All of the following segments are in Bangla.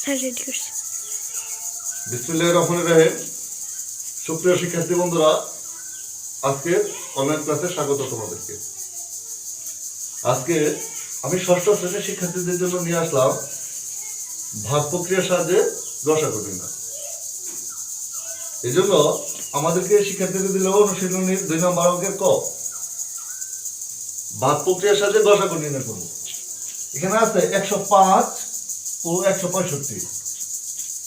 হ্যাঁ রেডি করছি। বিসমিল্লাহির রহমানির রহিম। সুপ্রিয় শিক্ষার্থী বন্ধুরা, আজকে অনলাইন ক্লাসে স্বাগত তোমাদেরকে। আজকে আমি ষষ্ঠ শ্রেণীর শিক্ষার্থীদের জন্য নিয়ে আসলাম ভাগ প্রক্রিয়ার সাহায্যে গসাগু নির্ণয়। এই জন্য আমাদেরকে শিক্ষার্থীদের দিল অনুশীলনীর 2 নম্বর অঙ্কের ক, ভাগ প্রক্রিয়ার সাহায্যে গসাগু নির্ণয় করব। এখানে আছে 105 ও 165,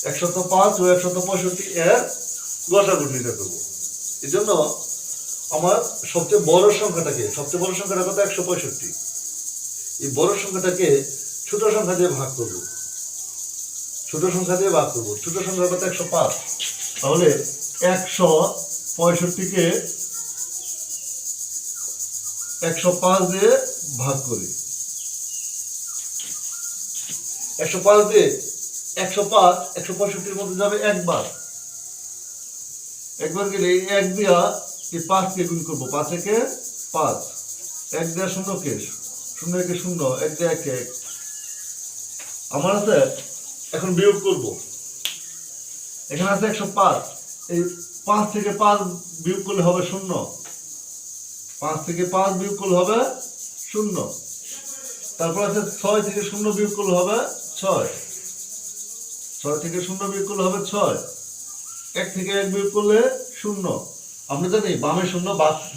105 ও 165 এর গসাগু নির্ণয় করব। এই জন্য আমার সবচেয়ে বড় সংখ্যাটা কত? 165। এই বড় সংখ্যাটাকে ছোট সংখ্যা দিয়ে ভাগ করব। ছোট সংখ্যা কত? 105। তাহলে 165কে 105 দিয়ে ভাগ করি। 105 দিয়ে 165 মধ্যে যাবে একবার গেলে 1 দিয়া এই 5কে গুণ করবো। 5 একে 5, 1 দেয়া 0কে 0 একে 0, 1 দেয়া 1 1। আমার আছে এখন বিয়োগ করব। এখানে আছে 105, এই 5 থেকে 5 বিয়োগ করলে হবে 0। 5 থেকে 5 বিয়োগ করলে হবে 0। তারপর আছে 6 থেকে 0 বিয়োগ করলে হবে 6। 6 থেকে 0 বিয়োগ করলে হবে 6। 1 থেকে 1 বিয়োগ করলে 0। আমরা জানি বামে 0,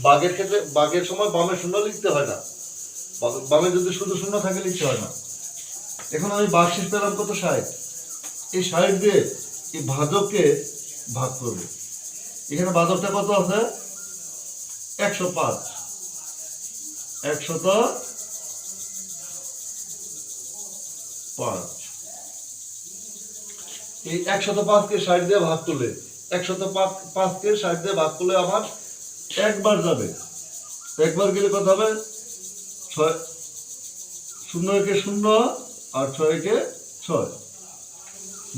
বাঘের ক্ষেত্রে বাঘের সময় বামে 0 লিখতে হয় না, বামে যদি শুধু 0 থাকে লিখতে হয় না। এখন আমি ভাগশেষ পেলাম কত? 60। এই 60 দিয়ে এই ভাজককে ভাগ করব। এখানে ভাজকটা কত আছে? 105। 105। এই 105কে 60 দিয়ে ভাগ করলে 105কে 60 দিয়ে ভাগ করলে আমার একবার যাবে। একবার গেলে কত হবে? 6, 0 একে 0 আর 6 একে 6।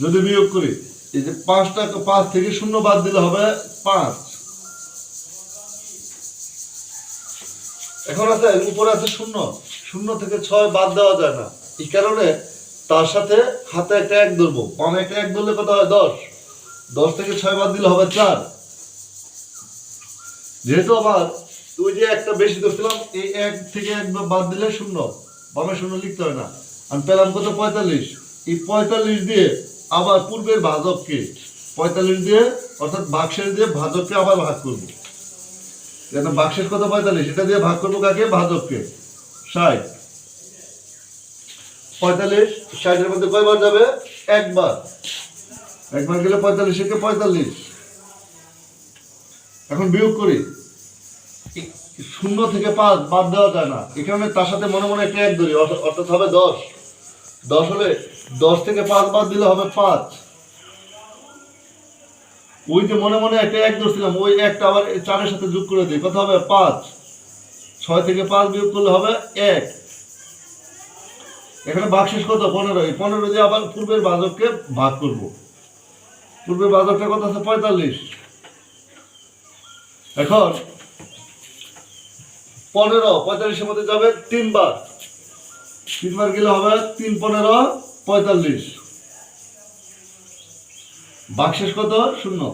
যদি বিয়োগ করি, এই যে 5 থেকে 0 বাদ দিলে হবে 5। এখন আছে উপরে আছে 0 থেকে 6 বাদ দেওয়া যায় না। এই কারণে তার সাথে হাতে একটা 1 ধরবো। বামে একটা 1 ধরলে কত হয়? 10। 10 থেকে 6 বাদ দিলে হবে 4। যেহেতু আবার ওই যে একটা বেশি ধরছিলাম, এই 1 থেকে 1 বাদ দিলে 0, বামে 0 লিখতে হয় না। আমি পেলাম কত? 45। এই 45 দিয়ে আবার পূর্বের ভাজককে 45 দিয়ে, অর্থাৎ ভাগশেষ দিয়ে ভাজককে আবার ভাগ করবো। ভাগশেষ কত? 45। এটা দিয়ে ভাগ করবো কাকে? ভাজককে। 60। 45, 60 এর মধ্যে কয়বার যাবে? একবার গেলে 45 একে 45। এখন বিয়োগ করি। 0 থেকে 5 বাদ দেওয়া যায় না, এখানে তার সাথে মনে মনে একটা 1 ধরি, অর্থাৎ হবে 10। 10 হলে 10 থেকে 5 বাদ দিলে হবে 5। ওই যে মনে মনে একটা 1 ধরছিলাম, ওই একটা আবার 4 এর সাথে যোগ করে দিই, কত হবে? 5। 6 থেকে 5 বিয়োগ করলে হবে 1। এখানে ভাগশেষ কত? 15। 15 দিয়ে আবার পূর্বের ভাজককে ভাগ করব। পূর্বের ভাজকটা কত আছে? 45। এখন 15 45 এর মধ্যে যাবে 3 বার গেলে হবে 3 15 45। ভাগশেষ কত? 0।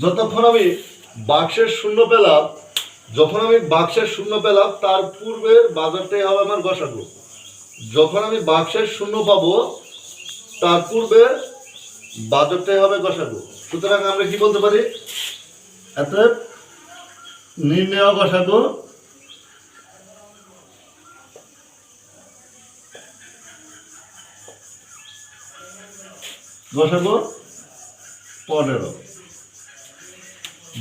যতক্ষণ আমি ভাগশেষ 0 পেলাম, তার পূর্বের ভাজকটাই হবে আমার গসাগু। যখন আমি ভাগশেষ 0 পাবো, তার পূর্বের ভাজকটাই হবে গসাগু। সুতরাং আমরা কি বলতে পারি? এতে নির্ণেয় গসাগু গসাগু 15।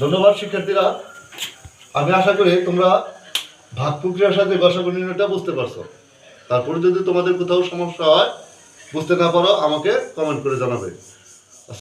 ধন্যবাদ শিক্ষার্থীরা। আমি আশা করি তোমরা ভাগ প্রক্রিয়ার সাথে গসাগু নির্ণয়টা বুঝতে পারছো। তারপরে যদি তোমাদের কোথাও সমস্যা হয়, বুঝতে না পারো, আমাকে কমেন্ট করে জানাবে।